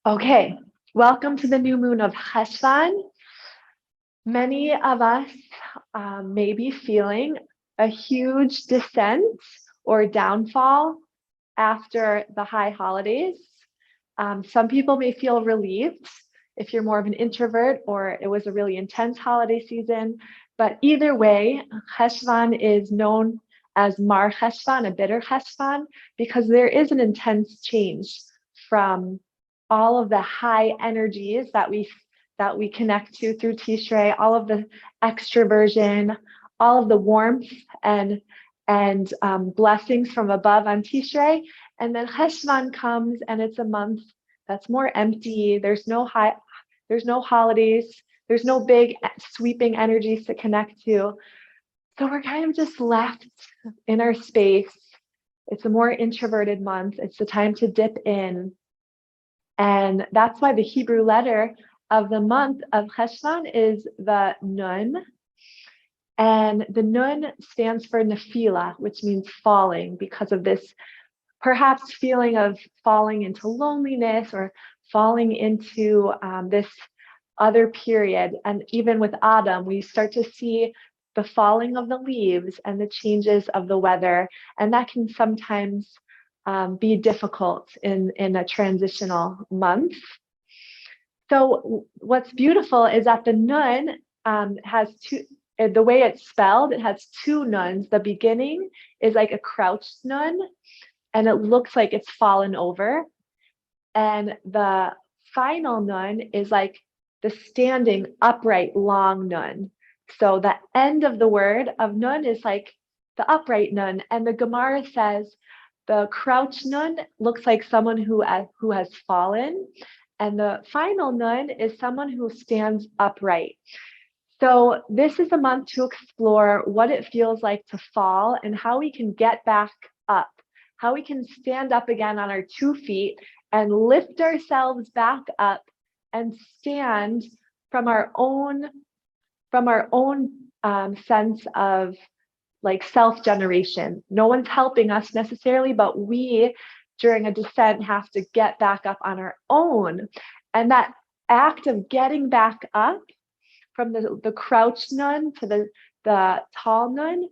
Okay, welcome to the new moon of Cheshvan. Many of us may be feeling a huge descent or downfall after the high holidays. Some people may feel relieved if you're more of an introvert or it was a really intense holiday season. But either way, Cheshvan is known as Mar Cheshvan, a bitter Cheshvan, because there is an intense change from all of the high energies that we connect to through Tishrei, all of the extroversion, all of the warmth and blessings from above on Tishrei. And then Cheshvan comes, and it's a month that's more empty. There's no holidays. There's no big sweeping energies to connect to. So we're kind of just left in our space. It's a more introverted month. It's the time to dip in. And that's why the Hebrew letter of the month of Cheshvan is the Nun. And the Nun stands for Nefila, which means falling, because of this perhaps feeling of falling into loneliness or falling into this other period. And even with autumn, we start to see the falling of the leaves and the changes of the weather. And that can sometimes be difficult in a transitional month. So what's beautiful is that the Nun has two, the way it's spelled, it has two nuns. The beginning is like a crouched nun, and it looks like it's fallen over. And the final nun is like the standing upright long nun. So the end of the word of nun is like the upright nun. And the Gemara says the crouched nun looks like someone who has fallen. And the final nun is someone who stands upright. So this is a month to explore what it feels like to fall and how we can get back up, how we can stand up again on our 2 feet and lift ourselves back up and stand from our own sense of like self-generation. No one's helping us necessarily, but we during a descent have to get back up on our own. And that act of getting back up from the crouched nun to the tall nun,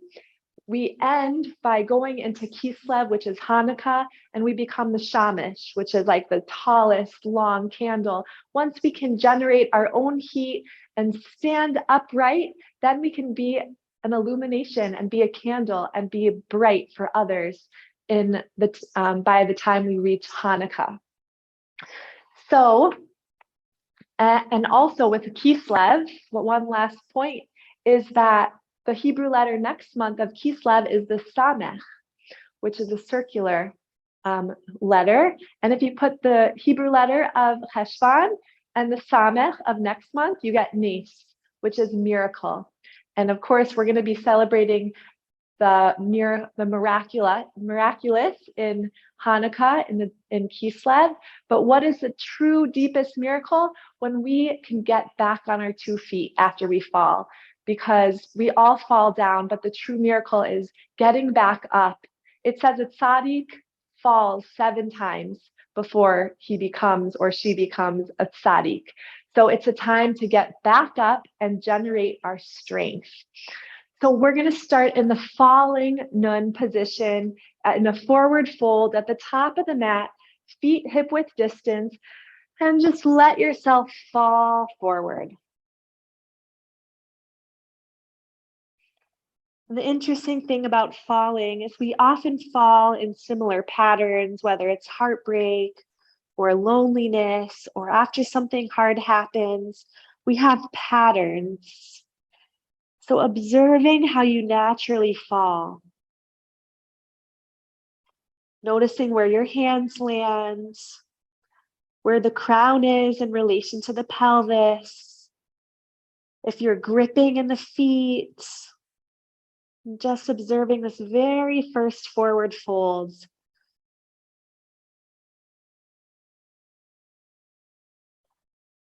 we end by going into Kislev, which is Hanukkah, and we become the Shamash, which is like the tallest long candle. Once we can generate our own heat and stand upright, then we can be an illumination and be a candle and be bright for others by the time we reach Hanukkah. So, and also with Kislev, one last point is that the Hebrew letter next month of Kislev is the Samech, which is a circular letter. And if you put the Hebrew letter of Cheshvan and the Samech of next month, you get Nes, which is miracle. And of course, we're going to be celebrating the miraculous in Hanukkah, in Kislev. But what is the true deepest miracle? When we can get back on our 2 feet after we fall, because we all fall down, but the true miracle is getting back up. It says a tzaddik falls 7 times before he becomes or she becomes a tzaddik. So it's a time to get back up and generate our strength. So we're going to start in the falling nun position, in a forward fold at the top of the mat, feet hip-width distance, and just let yourself fall forward. The interesting thing about falling is we often fall in similar patterns, whether it's heartbreak or loneliness or after something hard happens. We have patterns. So observing how you naturally fall. Noticing where your hands land, where the crown is in relation to the pelvis. If you're gripping in the feet, just observing this very first forward fold.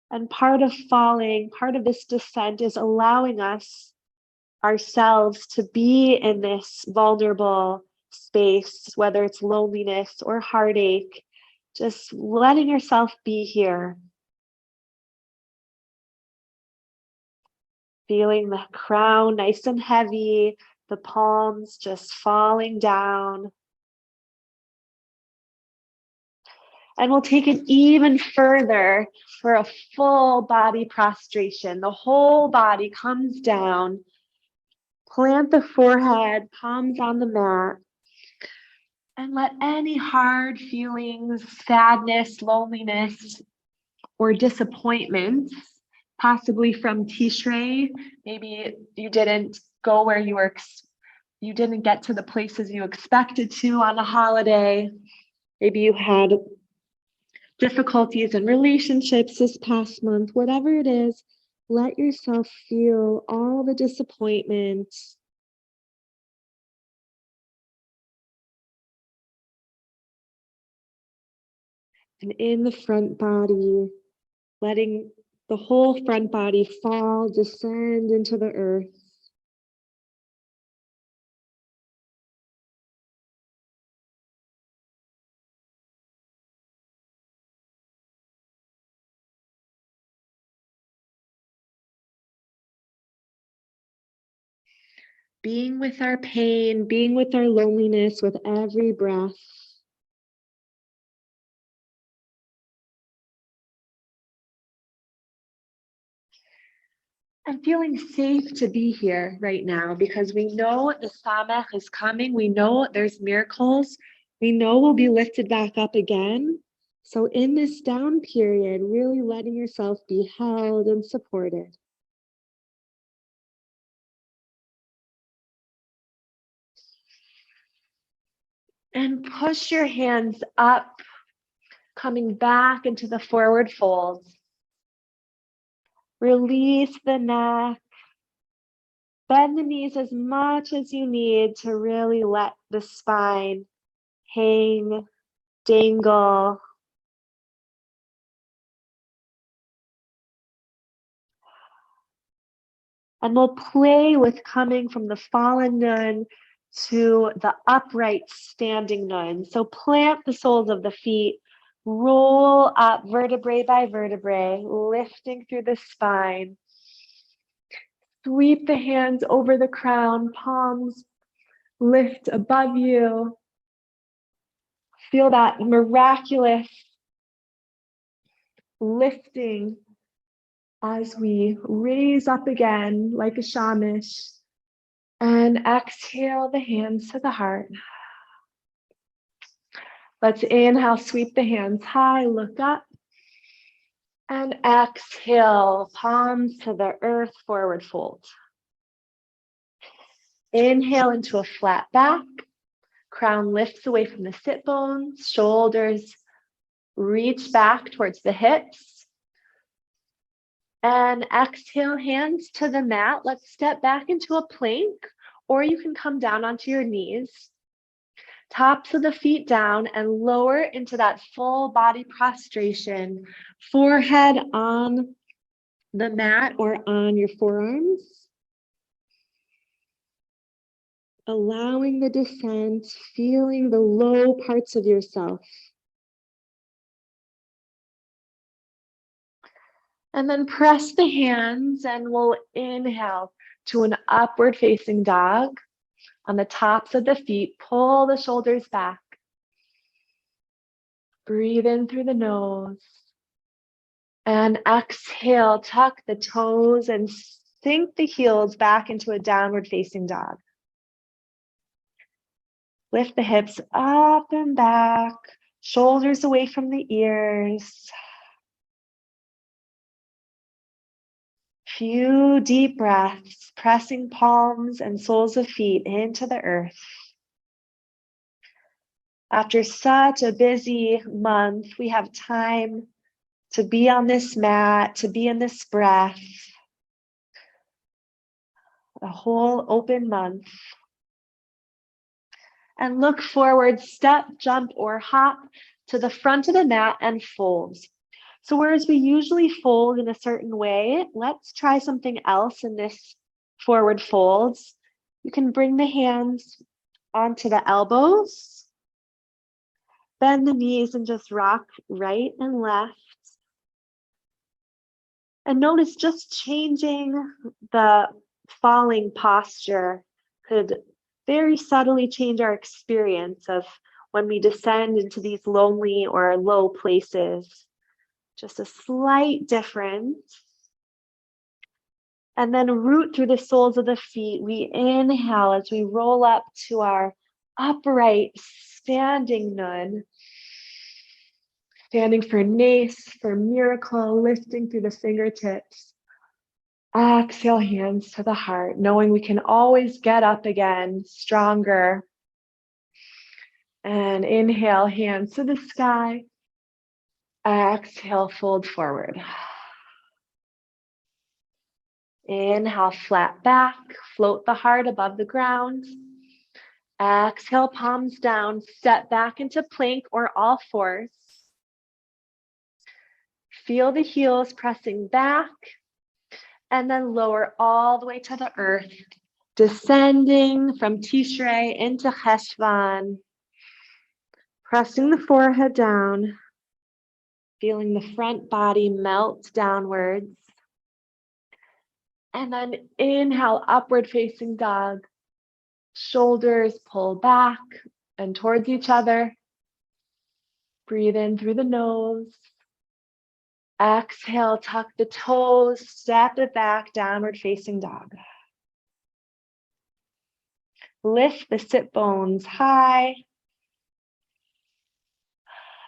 And part of falling, part of this descent is allowing ourselves to be in this vulnerable space, whether it's loneliness or heartache, Just letting yourself be here. Feeling the crown nice and heavy, the palms just falling down. And we'll take it even further for a full body prostration. The whole body comes down. Plant the forehead, palms on the mat. And let any hard feelings, sadness, loneliness, or disappointments, possibly from Tishrei, maybe you didn't go where you didn't get to the places you expected to on a holiday. Maybe you had difficulties in relationships this past month, whatever it is, let yourself feel all the disappointment. And in the front body, letting the whole front body fall, descend into the earth. Being with our pain, being with our loneliness with every breath. And feeling safe to be here right now because we know the Samech is coming. We know there's miracles. We know we'll be lifted back up again. So in this down period, really letting yourself be held and supported. And push your hands up, coming back into the forward fold. Release the neck. Bend the knees as much as you need to really let the spine hang, dangle. And we'll play with coming from the fallen nun to the upright standing nun. So plant the soles of the feet, roll up vertebrae by vertebrae, lifting through the spine. Sweep the hands over the crown, palms lift above you. Feel that miraculous lifting as we raise up again like a shamish and exhale the hands to the heart. Let's inhale, sweep the hands high, look up. And exhale, palms to the earth, forward fold. Inhale into a flat back. Crown lifts away from the sit bones, shoulders reach back towards the hips. And exhale, hands to the mat. Let's step back into a plank, or you can come down onto your knees. Tops of the feet down and lower into that full body prostration. Forehead on the mat or on your forearms. Allowing the descent, feeling the low parts of yourself. And then press the hands and we'll inhale to an upward facing dog. On the tops of the feet, pull the shoulders back. Breathe in through the nose. And exhale, tuck the toes and sink the heels back into a downward facing dog. Lift the hips up and back, shoulders away from the ears. Few deep breaths, pressing palms and soles of feet into the earth. After such a busy month, we have time to be on this mat, to be in this breath. A whole open month. And look forward, step, jump, or hop to the front of the mat and fold. So whereas we usually fold in a certain way, let's try something else in this forward folds. You can bring the hands onto the elbows. Bend the knees and just rock right and left. And notice just changing the falling posture could very subtly change our experience of when we descend into these lonely or low places. Just a slight difference. And then root through the soles of the feet. We inhale as we roll up to our upright standing nun. Standing for nace, for miracle, lifting through the fingertips. Exhale, hands to the heart, knowing we can always get up again, stronger. And inhale, hands to the sky. Exhale, fold forward. Inhale, flat back, float the heart above the ground. Exhale, palms down, step back into plank or all fours. Feel the heels pressing back, and then lower all the way to the earth, descending from Tishrei into Cheshvan, pressing the forehead down, feeling the front body melt downwards. And then inhale, upward facing dog. Shoulders pull back and towards each other. Breathe in through the nose. Exhale, tuck the toes, step it back, downward facing dog. Lift the sit bones high.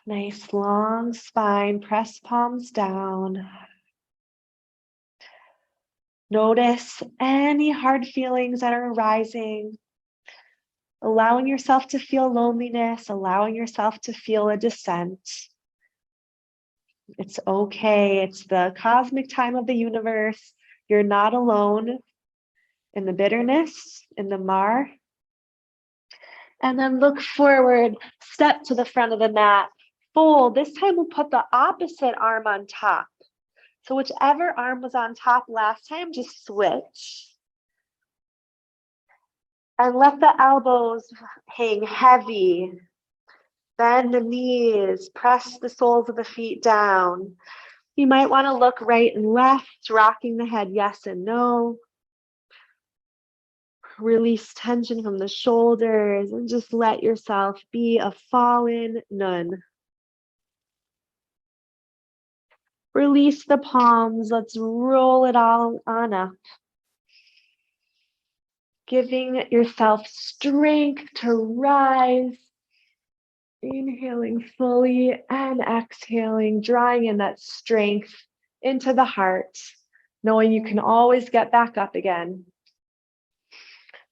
Nice long spine, press palms down. Notice any hard feelings that are arising. Allowing yourself to feel loneliness, allowing yourself to feel a descent. It's okay. It's the cosmic time of the universe. You're not alone in the bitterness, in the mar. And then look forward, step to the front of the mat, fold. This time we'll put the opposite arm on top. So whichever arm was on top last time, just switch. And let the elbows hang heavy. Bend the knees, press the soles of the feet down. You might want to look right and left, rocking the head yes and no. Release tension from the shoulders and just let yourself be a fallen nun. Release the palms. Let's roll it all on up. Giving yourself strength to rise. Inhaling fully and exhaling, drawing in that strength into the heart, knowing you can always get back up again.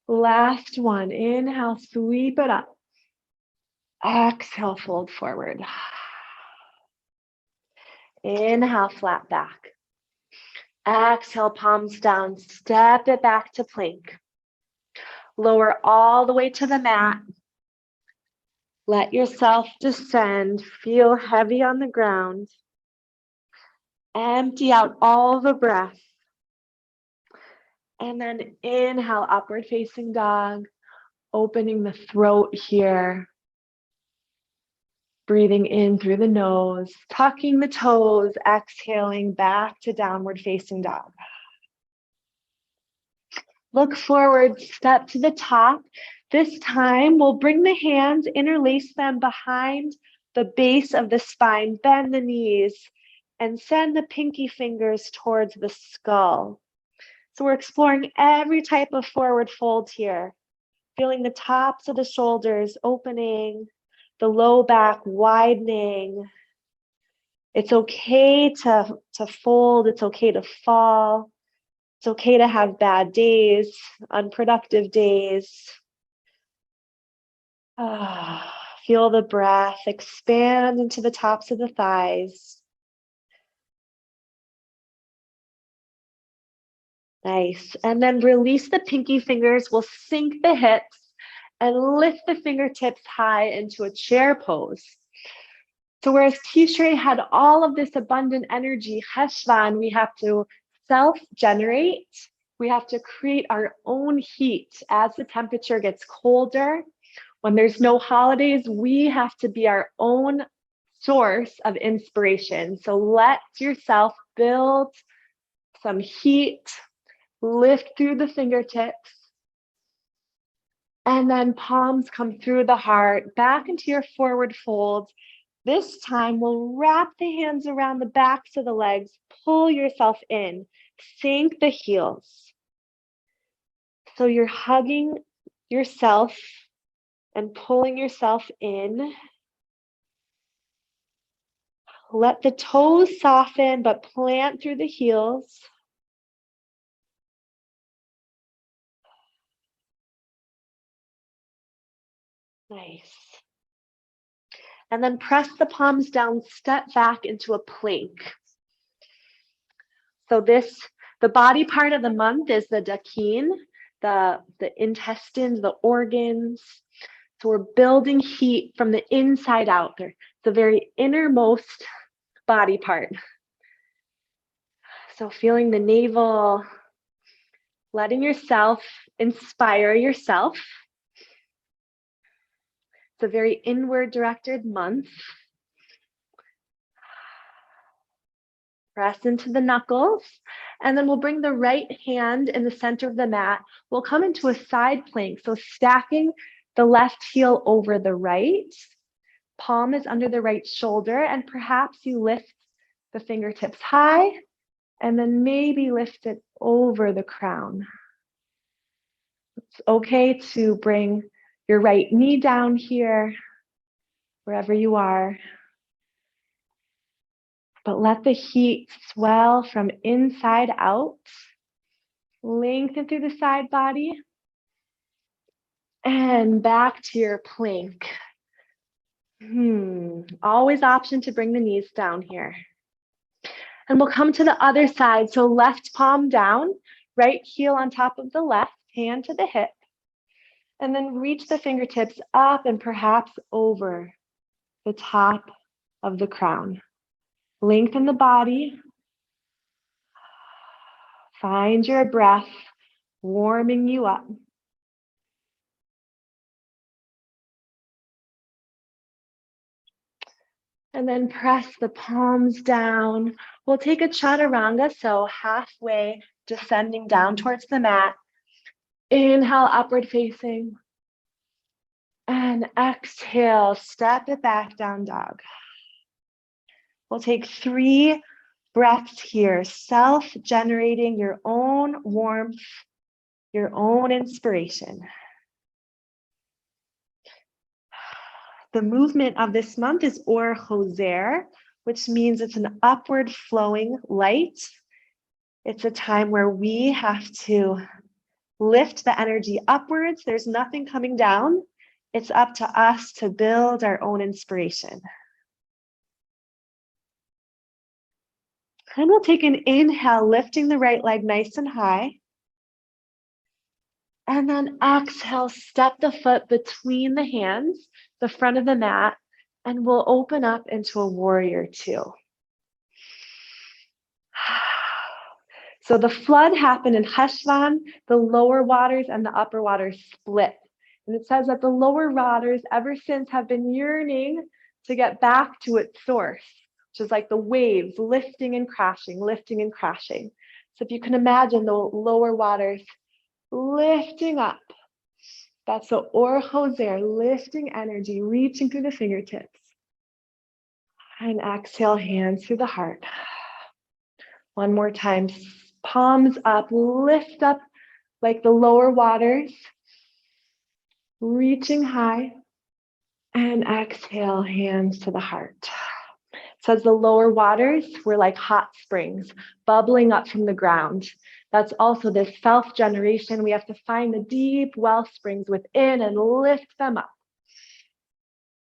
Last one. Inhale, sweep it up. Exhale, fold forward. Inhale, flat back. Exhale, palms down, step it back to plank. Lower all the way to the mat. Let yourself descend, feel heavy on the ground. Empty out all the breath. And then inhale, upward facing dog, opening the throat here. Breathing in through the nose, tucking the toes, exhaling back to downward facing dog. Look forward, step to the top. This time, we'll bring the hands, interlace them behind the base of the spine, bend the knees, and send the pinky fingers towards the skull. So we're exploring every type of forward fold here, feeling the tops of the shoulders opening, the low back widening. It's okay to fold, it's okay to fall. It's okay to have bad days, unproductive days. Feel the breath expand into the tops of the thighs. Nice. And then release the pinky fingers. We'll sink the hips and lift the fingertips high into a chair pose. So whereas Tishrei had all of this abundant energy, Cheshvan, we have to self-generate. We have to create our own heat as the temperature gets colder. When there's no holidays, we have to be our own source of inspiration. So let yourself build some heat, lift through the fingertips, and then palms come through the heart, back into your forward fold. This time we'll wrap the hands around the backs of the legs, pull yourself in, sink the heels. So you're hugging yourself and pulling yourself in. Let the toes soften, but plant through the heels. Nice. And then press the palms down, step back into a plank. So the body part of the month is the dakin, the intestines, the organs. So we're building heat from the inside out there, the very innermost body part. So feeling the navel, letting yourself inspire yourself. It's a very inward directed month. Press into the knuckles, and then we'll bring the right hand in the center of the mat. We'll come into a side plank, so stacking the left heel over the right. Palm is under the right shoulder, and perhaps you lift the fingertips high, and then maybe lift it over the crown. It's okay to bring your right knee down here, wherever you are. But let the heat swell from inside out. Lengthen through the side body. And back to your plank. Always option to bring the knees down here. And we'll come to the other side. So left palm down, right heel on top of the left, hand to the hip. And then reach the fingertips up and perhaps over the top of the crown. Lengthen the body. Find your breath warming you up. And then press the palms down. We'll take a chaturanga, so halfway descending down towards the mat. Inhale, upward facing. And exhale, step it back, down dog. We'll take 3 breaths here, self-generating your own warmth, your own inspiration. The movement of this month is Or Hoser, which means it's an upward flowing light. It's a time where we have to lift the energy upwards. There's nothing coming down. It's up to us to build our own inspiration. And we'll take an inhale, lifting the right leg nice and high. And then exhale, step the foot between the hands, the front of the mat, and we'll open up into a warrior 2. So the flood happened in Cheshvan, the lower waters and the upper waters split. And it says that the lower waters ever since have been yearning to get back to its source, which is like the waves lifting and crashing, lifting and crashing. So if you can imagine the lower waters lifting up. That's the Or Hoser, lifting energy, reaching through the fingertips. And exhale, hands through the heart. One more time, palms up, lift up like the lower waters, reaching high. And exhale, hands to the heart. It says the lower waters were like hot springs, bubbling up from the ground. That's also this self-generation. We have to find the deep well springs within and lift them up.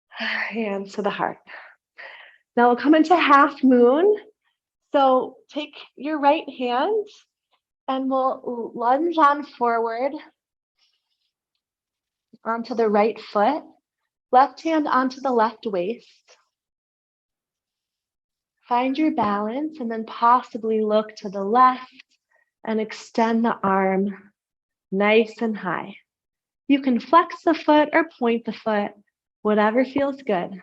Hands to the heart. Now we'll come into half moon. So take your right hand and we'll lunge on forward onto the right foot, left hand onto the left waist. Find your balance and then possibly look to the left and extend the arm nice and high. You can flex the foot or point the foot, whatever feels good.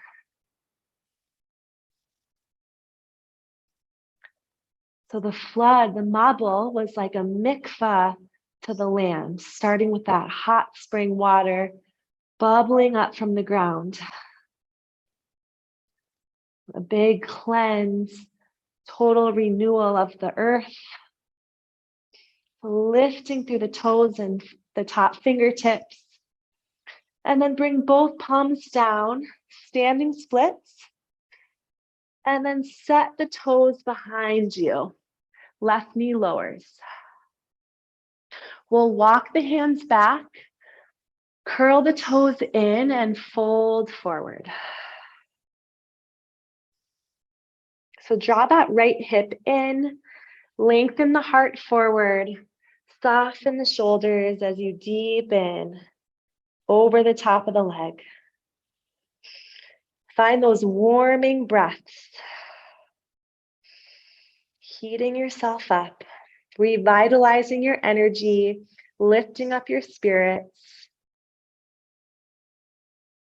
So the flood, the mabul, was like a mikvah to the land, starting with that hot spring water bubbling up from the ground. A big cleanse, total renewal of the earth, lifting through the toes and the top fingertips. And then bring both palms down, standing splits. And then set the toes behind you. Left knee lowers. We'll walk the hands back, curl the toes in and fold forward. So draw that right hip in, lengthen the heart forward, soften the shoulders as you deepen over the top of the leg. Find those warming breaths, heating yourself up, revitalizing your energy, lifting up your spirits.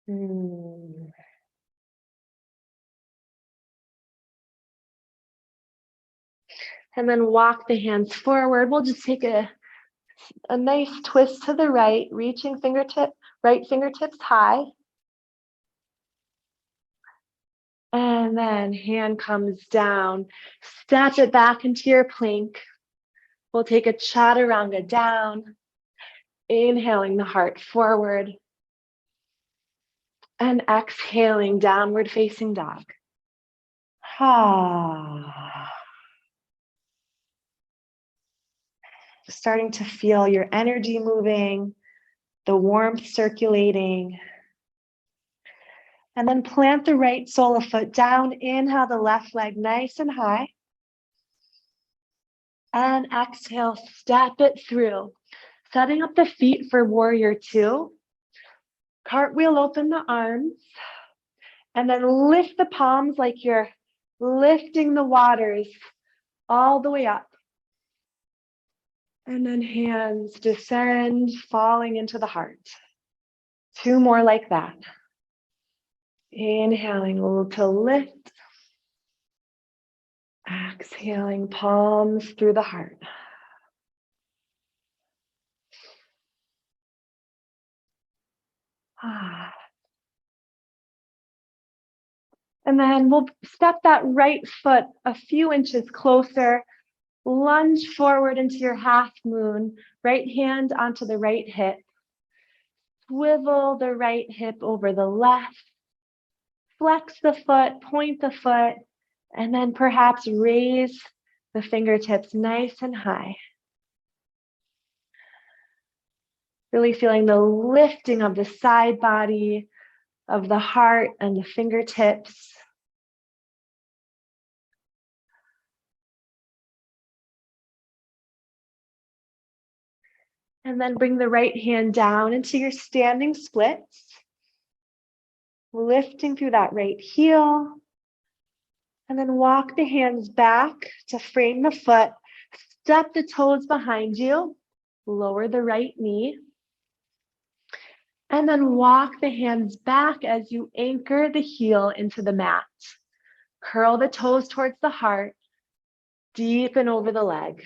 And then walk the hands forward. We'll just take a nice twist to the right, reaching right fingertips high. And then hand comes down. Step it back into your plank. We'll take a chaturanga down, inhaling the heart forward. And exhaling, downward facing dog. Starting to feel your energy moving, the warmth circulating. And then plant the right sole of foot down. Inhale the left leg nice and high. And exhale, step it through. Setting up the feet for warrior two. Cartwheel open the arms. And then lift the palms like you're lifting the waters all the way up. And then hands descend, falling into the heart. Two more like that. Inhaling to lift. Exhaling, palms through the heart. And then we'll step that right foot a few inches closer. Lunge forward into your half moon. Right hand onto the right hip. Swivel the right hip over the left. Flex the foot, point the foot, and then perhaps raise the fingertips nice and high. Really feeling the lifting of the side body, of the heart and the fingertips. And then bring the right hand down into your standing splits. Lifting through that right heel. And then walk the hands back to frame the foot. Step the toes behind you. Lower the right knee. And then walk the hands back as you anchor the heel into the mat. Curl the toes towards the heart. Deepen over the leg.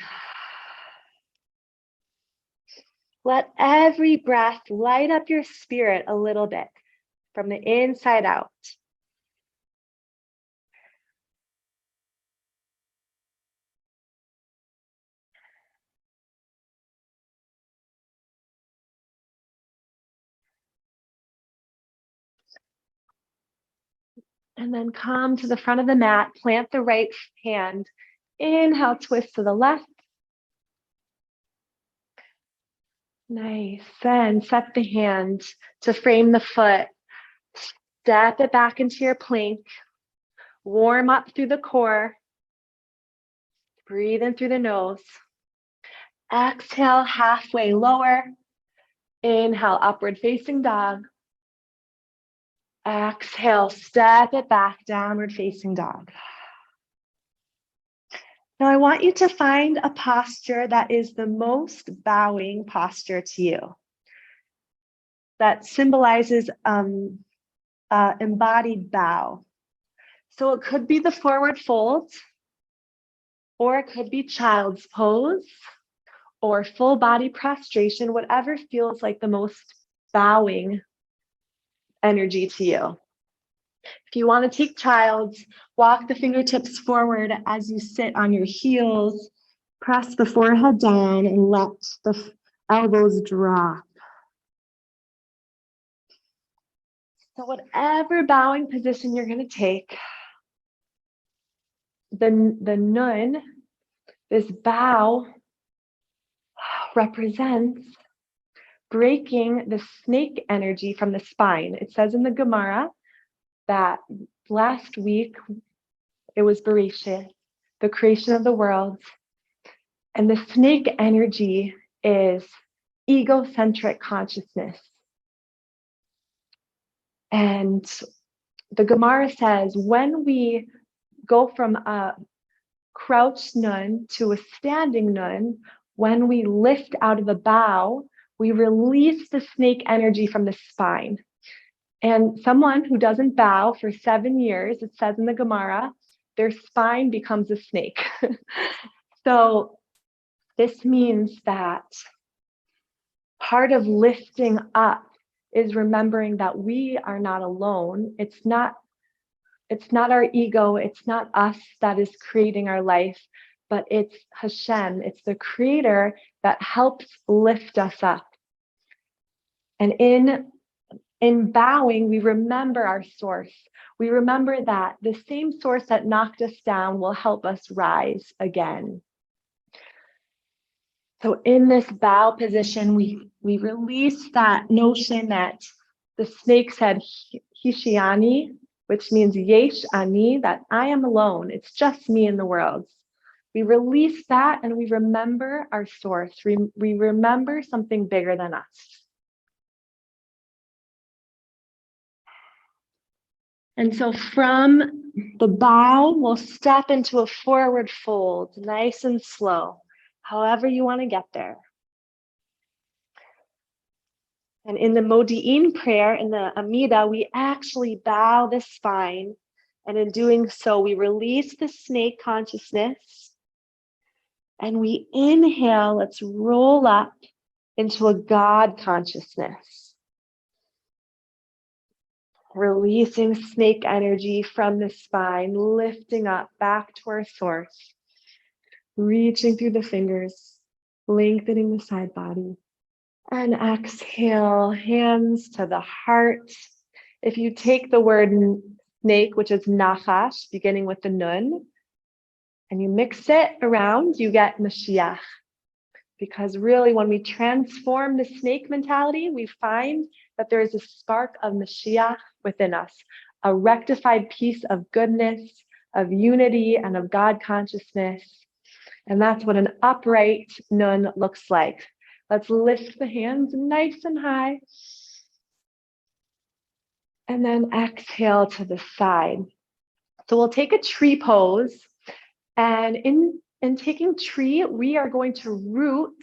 Let every breath light up your spirit a little bit from the inside out. And then come to the front of the mat, plant the right hand. Inhale, twist to the left. Nice. Then set the hand to frame the foot. Step it back into your plank. Warm up through the core. Breathe in through the nose. Exhale, halfway lower. Inhale, upward facing dog. Exhale, step it back, downward facing dog. Now I want you to find a posture that is the most bowing posture to you. that symbolizes embodied bow. So it could be the forward fold, or it could be child's pose, or full body prostration, whatever feels like the most bowing energy to you. If you want to take child's, walk the fingertips forward as you sit on your heels, press the forehead down and let the elbows drop. So whatever bowing position you're going to take, the nun, this bow represents breaking the snake energy from the spine. It says in the Gemara that last week it was Bereshit, the creation of the world. And the snake energy is egocentric consciousness. And the Gemara says when we go from a crouched nun to a standing nun, when we lift out of the bow, we release the snake energy from the spine. And someone who doesn't bow for 7 years, it says in the Gemara, their spine becomes a snake. So this means that part of lifting up is remembering that we are not alone. It's not our ego, it's not us that is creating our life, but it's Hashem, it's the creator that helps lift us up. And in bowing, we remember our source. We remember that the same source that knocked us down will help us rise again. So in this bow position, we release that notion that the snake said, Hishiani, which means Yesh Ani, that I am alone. It's just me in the world. We release that and we remember our source. We remember something bigger than us. And so from the bow, we'll step into a forward fold, nice and slow, however you want to get there. And in the Modi'in prayer, in the Amida, we actually bow the spine. And in doing so, we release the snake consciousness. And we inhale, let's roll up into a God consciousness. Releasing snake energy from the spine, lifting up back to our source, reaching through the fingers, lengthening the side body. And exhale, hands to the heart. If you take the word snake, which is nachash, beginning with the nun, and you mix it around, you get Mashiach. Because really, when we transform the snake mentality, we find that there is a spark of Mashiach within us, a rectified piece of goodness, of unity, and of God consciousness. And that's what an upright nun looks like. Let's lift the hands nice and high. And then exhale to the side. So we'll take a tree pose. And in taking tree, we are going to root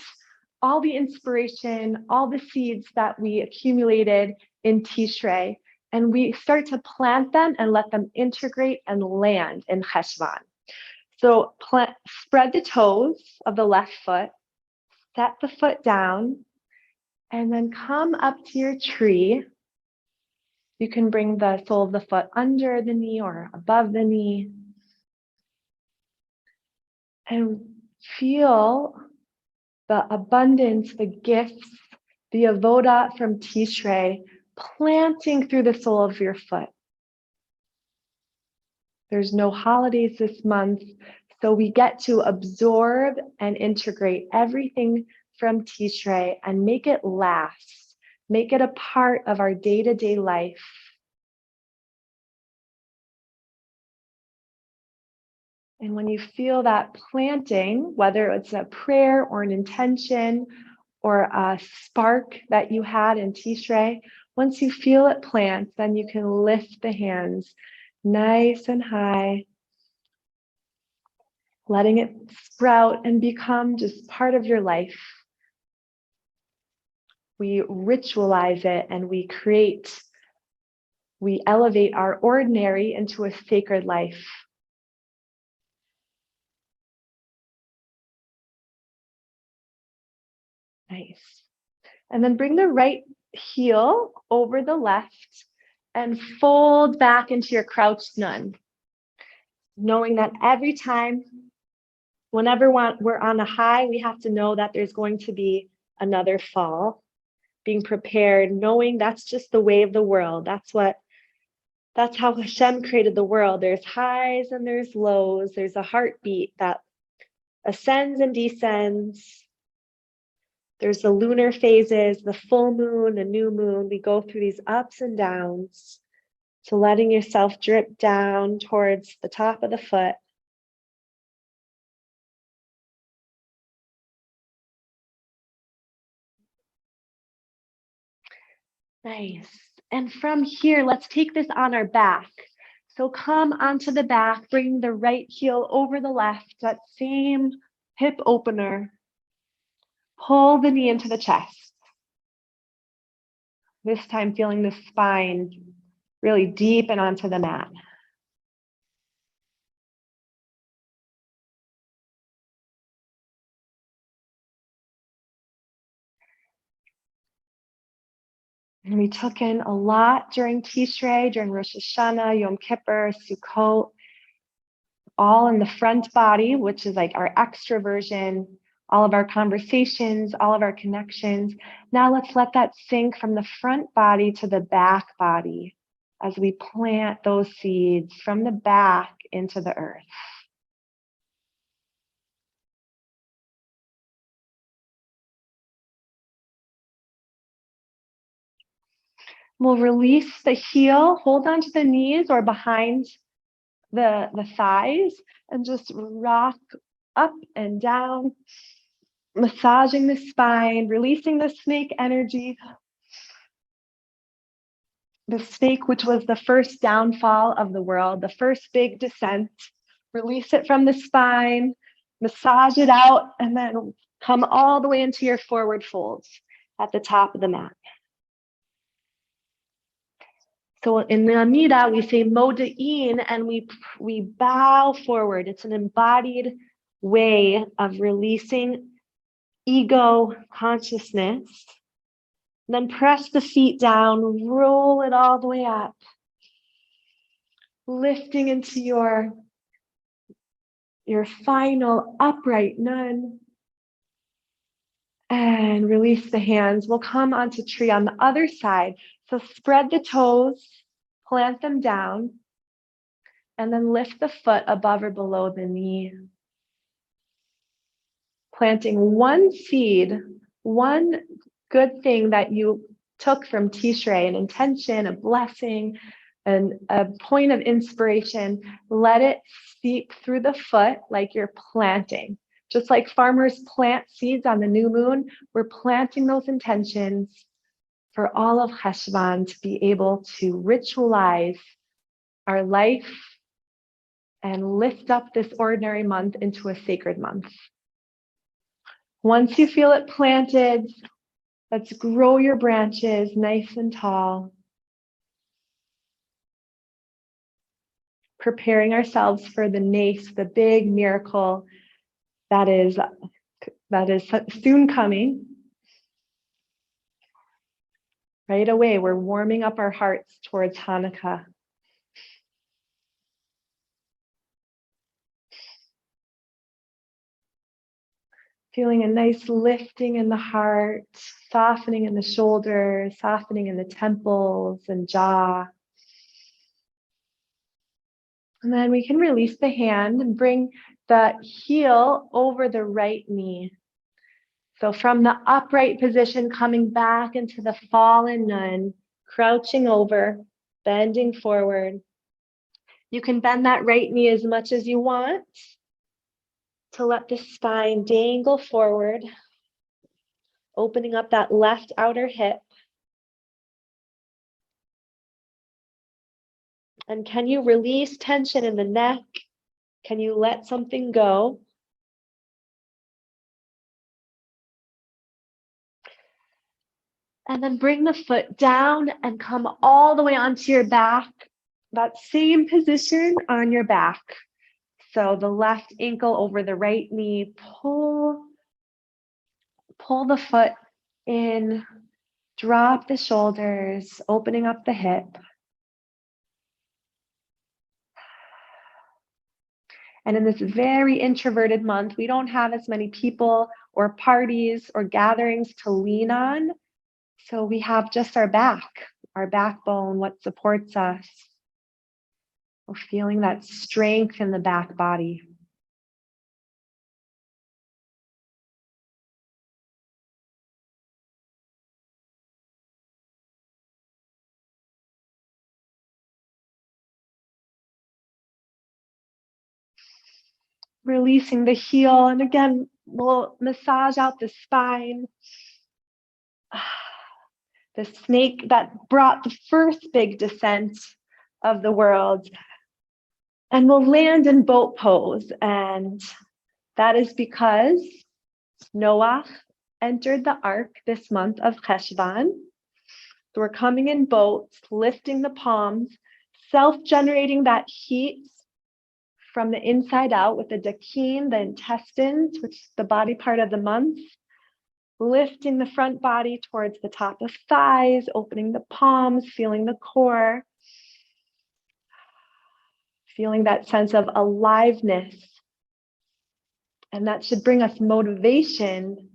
all the inspiration, all the seeds that we accumulated in Tishrei, and we start to plant them and let them integrate and land in Cheshvan. So spread the toes of the left foot, set the foot down, and then come up to your tree. You can bring the sole of the foot under the knee or above the knee. And feel the abundance, the gifts, the avoda from Tishrei planting through the sole of your foot. There's no holidays this month, so we get to absorb and integrate everything from Tishrei and make it last, make it a part of our day-to-day life. And when you feel that planting, whether it's a prayer or an intention or a spark that you had in Tishrei, once you feel it plant, then you can lift the hands nice and high, letting it sprout and become just part of your life. we ritualize it, and we elevate our ordinary into a sacred life. Nice. And then bring the right heel over the left and fold back into your crouched nun. Knowing that every time, whenever we're on a high, we have to know that there's going to be another fall. Being prepared, knowing that's just the way of the world. That's how Hashem created the world. There's highs and there's lows. There's a heartbeat that ascends and descends. There's the lunar phases, the full moon, the new moon. We go through these ups and downs. So letting yourself drip down towards the top of the foot. Nice. And from here, let's take this on our back. So come onto the back, bring the right heel over the left, that same hip opener. Pull the knee into the chest. This time feeling the spine really deep and onto the mat. And we took in a lot during Tishrei, during Rosh Hashanah, Yom Kippur, Sukkot, all in the front body, which is like our extroversion, all of our conversations, all of our connections. Now let's let that sink from the front body to the back body as we plant those seeds from the back into the earth. We'll release the heel, hold onto the knees or behind the thighs, and just rock up and down, massaging the spine, releasing the snake energy. The snake, which was the first downfall of the world, the first big descent. Release it from the spine, massage it out, and then come all the way into your forward folds at the top of the mat. So in the Amida, we say Moda'in, and we bow forward. It's an embodied way of releasing ego consciousness. Then press the feet down, roll it all the way up, lifting into your final upright nun. And release the hands. We'll come onto tree on the other side. So spread the toes, plant them down, and then lift the foot above or below the knee. Planting one seed, one good thing that you took from Tishrei, an intention, a blessing, and a point of inspiration. Let it seep through the foot like you're planting. Just like farmers plant seeds on the new moon, we're planting those intentions for all of Cheshvan to be able to ritualize our life and lift up this ordinary month into a sacred month. Once you feel it planted, let's grow your branches nice and tall, preparing ourselves for the nace, the big miracle that is soon coming. Right away, we're warming up our hearts towards Hanukkah. Feeling a nice lifting in the heart, softening in the shoulders, softening in the temples and jaw. And then we can release the hand and bring the heel over the right knee. So from the upright position, coming back into the fallen nun, crouching over, bending forward. You can bend that right knee as much as you want to let the spine dangle forward, opening up that left outer hip. And can you release tension in the neck? Can you let something go? And then bring the foot down and come all the way onto your back. That same position on your back. So the left ankle over the right knee, pull the foot in, drop the shoulders, opening up the hip. And in this very introverted month, we don't have as many people or parties or gatherings to lean on. So we have just our backbone, what supports us. We're feeling that strength in the back body. Releasing the heel. And again, we'll massage out the spine. The snake that brought the first big descent of the world. And we'll land in boat pose. And that is because Noah entered the ark this month of Cheshvan. So we're coming in boats, lifting the palms, self-generating that heat from the inside out with the dakin, the intestines, which is the body part of the month, lifting the front body towards the top of thighs, opening the palms, feeling the core, feeling that sense of aliveness. And that should bring us motivation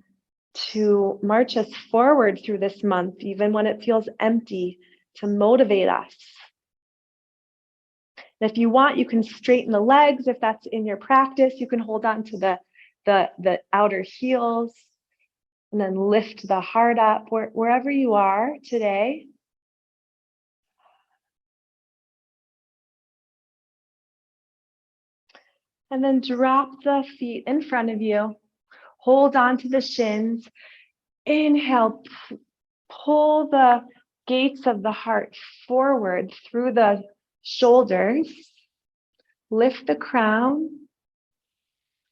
to march us forward through this month, even when it feels empty, to motivate us. And if you want, you can straighten the legs. If that's in your practice, you can hold on to the outer heels and then lift the heart up wherever you are today. And then drop the feet in front of you. Hold on to the shins. Inhale, pull the gates of the heart forward through the shoulders. Lift the crown.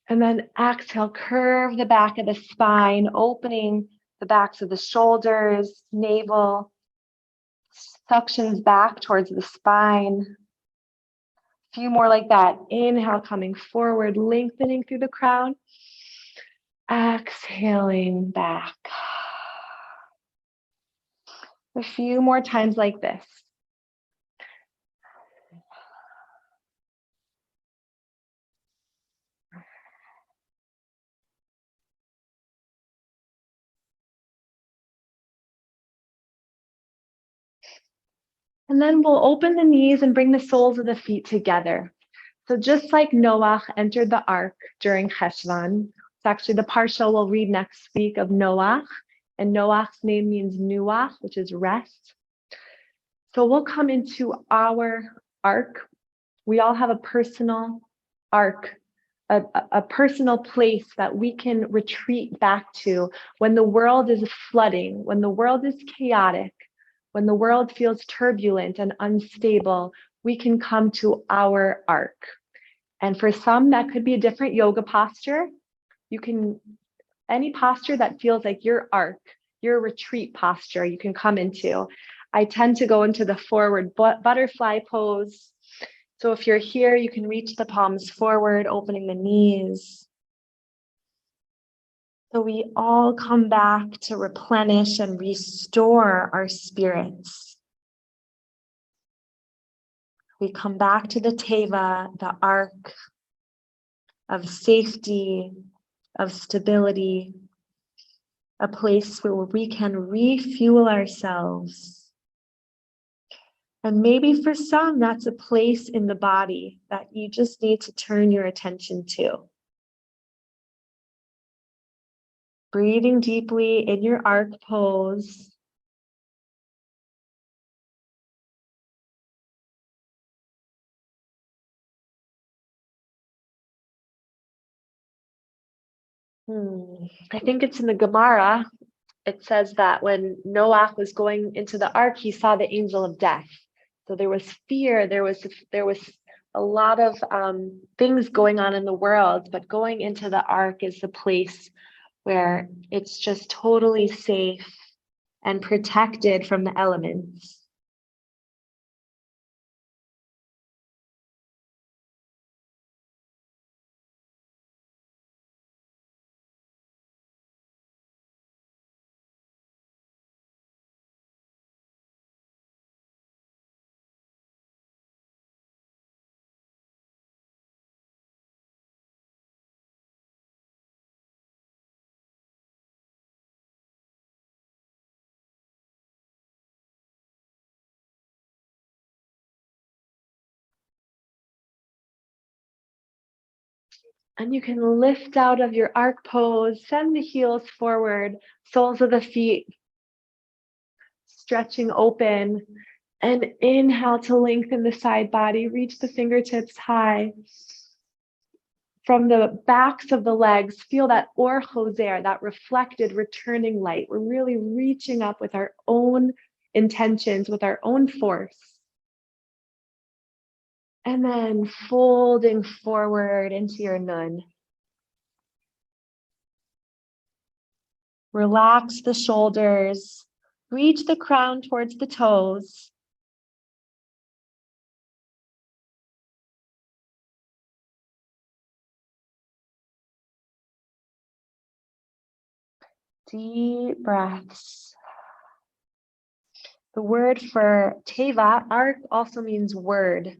And then exhale, curve the back of the spine, opening the backs of the shoulders, navel, suctions back towards the spine. A few more like that. Inhale, coming forward, lengthening through the crown. Exhaling back. A few more times like this. And then we'll open the knees and bring the soles of the feet together. So just like Noah entered the ark during Cheshvan, it's actually the parsha we'll read next week of Noah, and Noah's name means nuach, which is rest. So we'll come into our ark. We all have a personal ark, a personal place that we can retreat back to when the world is flooding, when the world is chaotic, when the world feels turbulent and unstable. We can come to our ark. And for some, that could be a different yoga posture. You can, any posture that feels like your ark, your retreat posture, you can come into. I tend to go into the forward butterfly pose. So if you're here, you can reach the palms forward, opening the knees. So we all come back to replenish and restore our spirits. We come back to the teva, the ark of safety, of stability, a place where we can refuel ourselves. And maybe for some, that's a place in the body that you just need to turn your attention to. Breathing deeply in your ark pose. I think it's in the Gemara. It says that when Noah was going into the ark, he saw the angel of death. So there was fear, there was a lot of things going on in the world, but going into the ark is the place where it's just totally safe and protected from the elements. And you can lift out of your arc pose, send the heels forward, soles of the feet stretching open, and inhale to lengthen the side body, reach the fingertips high. From the backs of the legs, feel that or choser, that reflected returning light. We're really reaching up with our own intentions, with our own force. And then folding forward into your nun. Relax the shoulders, reach the crown towards the toes. Deep breaths. The word for teva, ark, also means word.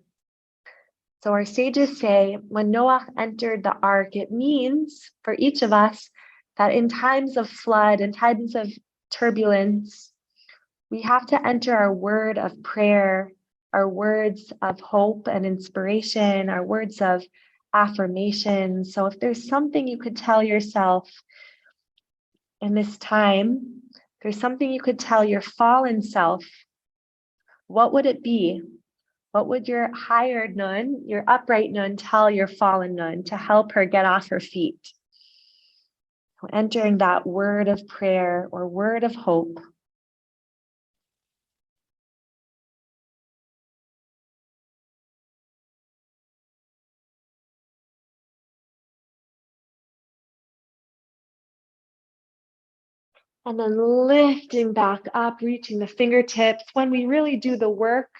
So our sages say when Noah entered the ark, it means for each of us that in times of flood, in times of turbulence, we have to enter our word of prayer, our words of hope and inspiration, our words of affirmation. So if there's something you could tell yourself in this time, there's something you could tell your fallen self, what would it be? What would your higher nun, your upright nun, tell your fallen nun to help her get off her feet? Entering that word of prayer or word of hope. And then lifting back up, reaching the fingertips. When we really do the work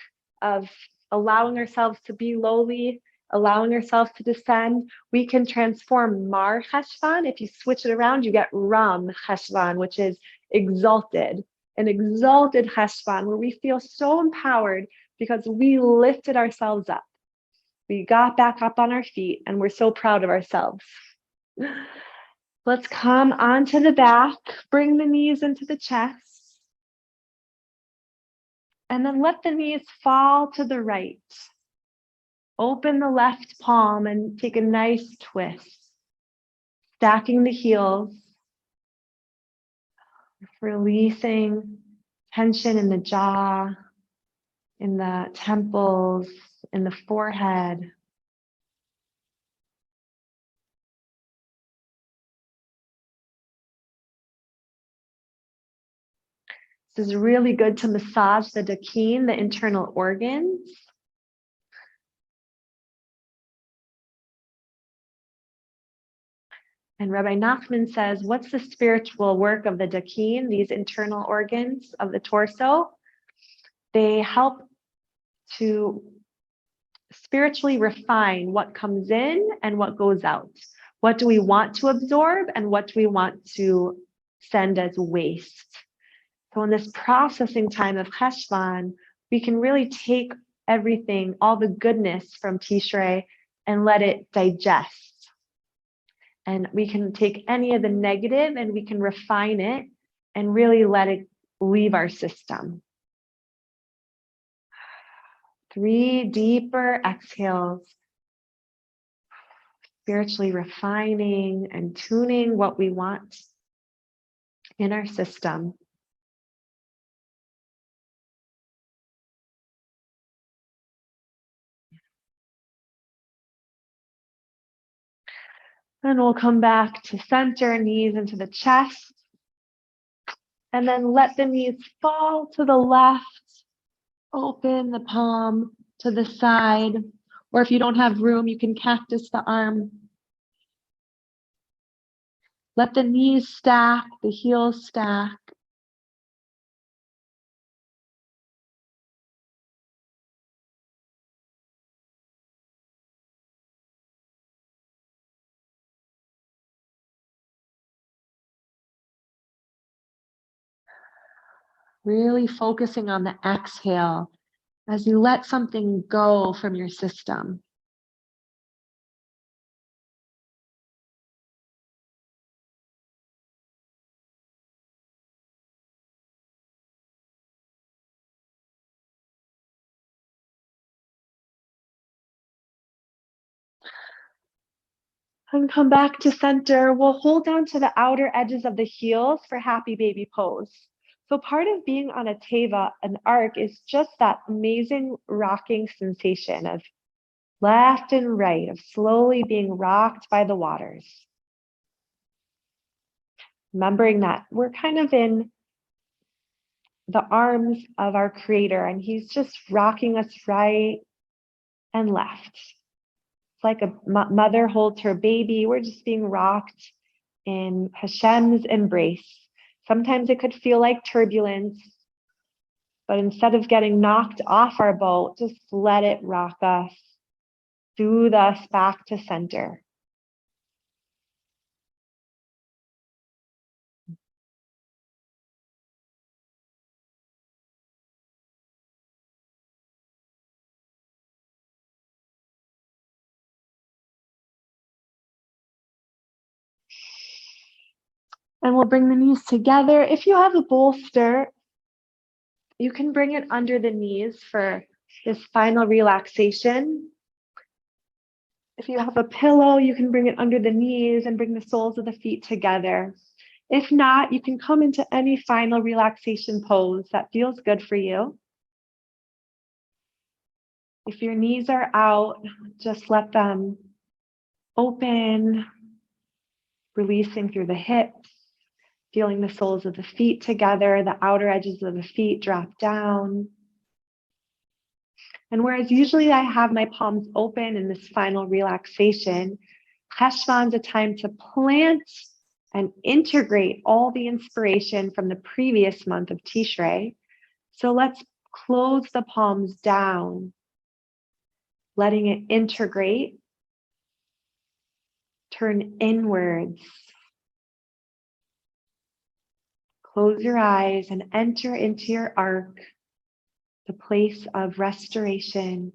of allowing ourselves to be lowly, allowing ourselves to descend, we can transform Mar Cheshvan. If you switch it around, you get Ram Cheshvan, which is exalted, an exalted Cheshvan, where we feel so empowered because we lifted ourselves up. We got back up on our feet and we're so proud of ourselves. Let's come onto the back, bring the knees into the chest, and then let the knees fall to the right. Open the left palm and take a nice twist, stacking the heels, releasing tension in the jaw, in the temples, in the forehead. This is really good to massage the dakeen, the internal organs. And Rabbi Nachman says, what's the spiritual work of the dakeen, these internal organs of the torso? They help to spiritually refine what comes in and what goes out. What do we want to absorb and what do we want to send as waste? So in this processing time of Cheshvan, we can really take everything, all the goodness from Tishrei, and let it digest. And we can take any of the negative and we can refine it and really let it leave our system. 3 deeper exhales, spiritually refining and tuning what we want in our system. Then we'll come back to center, knees into the chest. And then let the knees fall to the left. Open the palm to the side. Or if you don't have room, you can cactus the arm. Let the knees stack, the heels stack. Really focusing on the exhale as you let something go from your system. And come back to center. We'll hold down to the outer edges of the heels for happy baby pose. So part of being on a teva, an arc, is just that amazing rocking sensation of left and right, of slowly being rocked by the waters. Remembering that we're kind of in the arms of our creator and he's just rocking us right and left. It's like a mother holds her baby. We're just being rocked in Hashem's embrace. Sometimes it could feel like turbulence, but instead of getting knocked off our boat, just let it rock us, soothe us back to center. And we'll bring the knees together. If you have a bolster, you can bring it under the knees for this final relaxation. If you have a pillow, you can bring it under the knees and bring the soles of the feet together. If not, you can come into any final relaxation pose that feels good for you. If your knees are out, just let them open, releasing through the hips, feeling the soles of the feet together, the outer edges of the feet drop down. And whereas usually I have my palms open in this final relaxation, Cheshvan's a time to plant and integrate all the inspiration from the previous month of Tishrei. So let's close the palms down, letting it integrate, turn inwards. Close your eyes and enter into your arc, the place of restoration,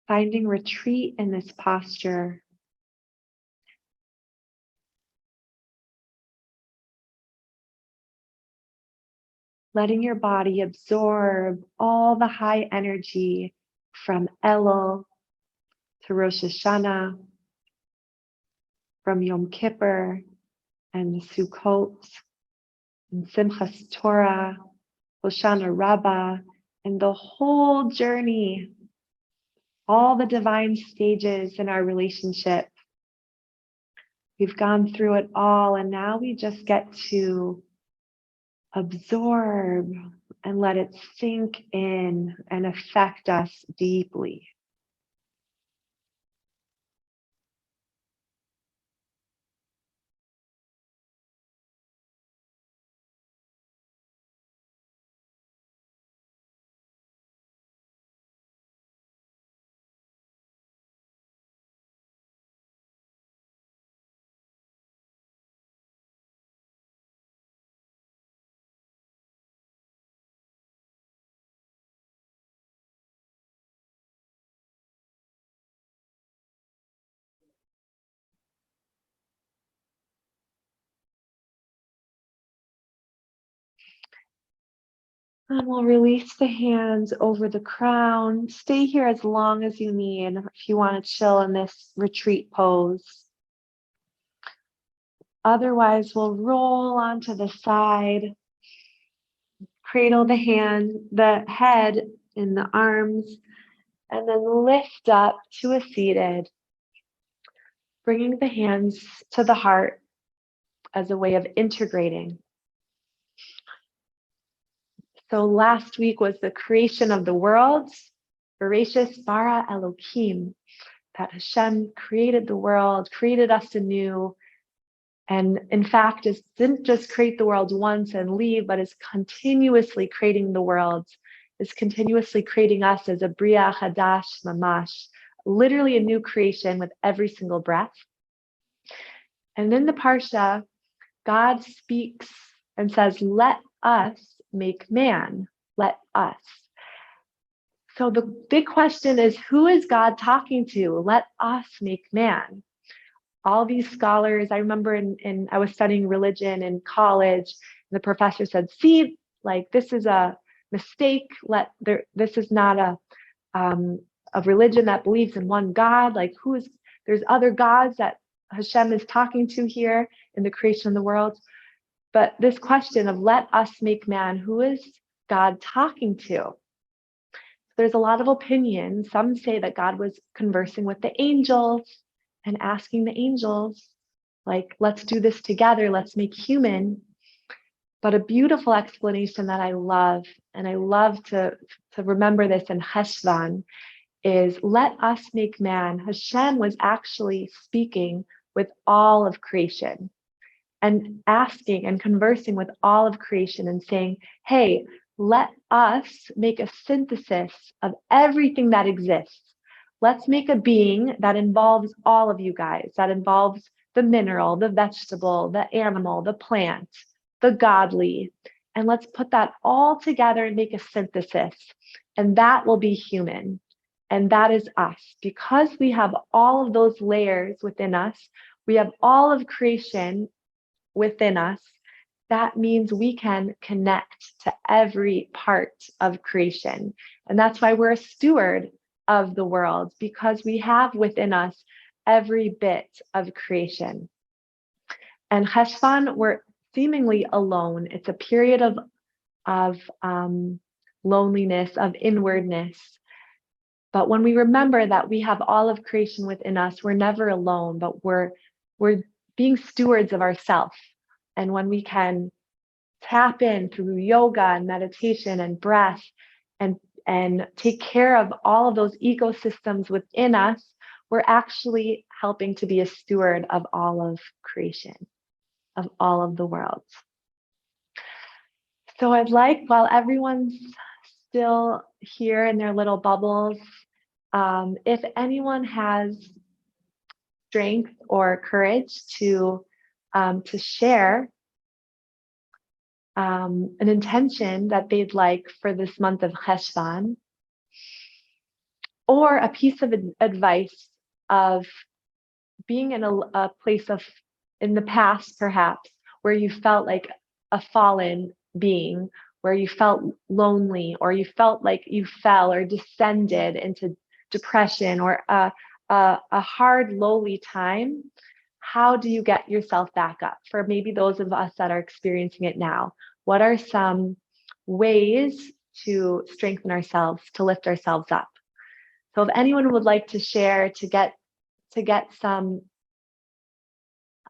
finding retreat in this posture. Letting your body absorb all the high energy from Elul to Rosh Hashanah, from Yom Kippur and Sukkot, and Simchas Torah, Hoshana Rabbah, and the whole journey, all the divine stages in our relationship. We've gone through it all, and now we just get to absorb and let it sink in and affect us deeply. And we'll release the hands over the crown. Stay here as long as you need if you want to chill in this retreat pose. Otherwise, we'll roll onto the side, cradle the head in the arms, and then lift up to a seated, bringing the hands to the heart as a way of integrating. So last week was the creation of the worlds, Bereshis bara Elokim, that Hashem created the world, created us anew, and in fact didn't just create the world once and leave, but is continuously creating the worlds, is continuously creating us as a Bria Chadash Mamash, literally a new creation with every single breath. And in the Parsha, God speaks and says, let us make man, let us. So the big question is, who is God talking to? Let us make man. All these scholars, I remember I was studying religion in college, and the professor said, see, like this is a mistake. This is not a religion that believes in one God. Like there's other gods that Hashem is talking to here in the creation of the world. But this question of let us make man, who is God talking to? There's a lot of opinion. Some say that God was conversing with the angels and asking the angels, like, let's do this together, let's make human. But a beautiful explanation that I love, and I love to remember this in Cheshvan, is let us make man. Hashem was actually speaking with all of creation and asking and conversing with all of creation and saying, hey, let us make a synthesis of everything that exists. Let's make a being that involves all of you guys, that involves the mineral, the vegetable, the animal, the plant, the godly. And let's put that all together and make a synthesis. And that will be human. And that is us. Because we have all of those layers within us, we have all of creation within us. That means we can connect to every part of creation. And that's why we're a steward of the world, because we have within us every bit of creation. And Cheshvan, we're seemingly alone. It's a period of loneliness, of inwardness. But when we remember that we have all of creation within us, we're never alone, but we're being stewards of ourselves. And when we can tap in through yoga and meditation and breath and take care of all of those ecosystems within us, we're actually helping to be a steward of all of creation, of all of the world. So I'd like, while everyone's still here in their little bubbles, if anyone has strength or courage to share an intention that they'd like for this month of Cheshvan, or a piece of advice of being in a place of, in the past perhaps, where you felt like a fallen being, where you felt lonely, or you felt like you fell or descended into depression or a hard, lowly time. How do you get yourself back up? For maybe those of us that are experiencing it now, what are some ways to strengthen ourselves, to lift ourselves up? So if anyone would like to share to get some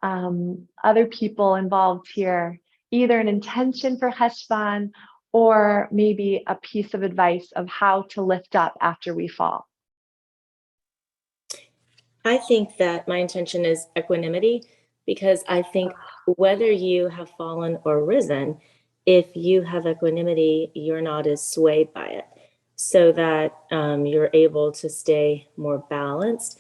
other people involved here, either an intention for Cheshvan or maybe a piece of advice of how to lift up after we fall. I think that my intention is equanimity, because I think whether you have fallen or risen, if you have equanimity, you're not as swayed by it, so that you're able to stay more balanced.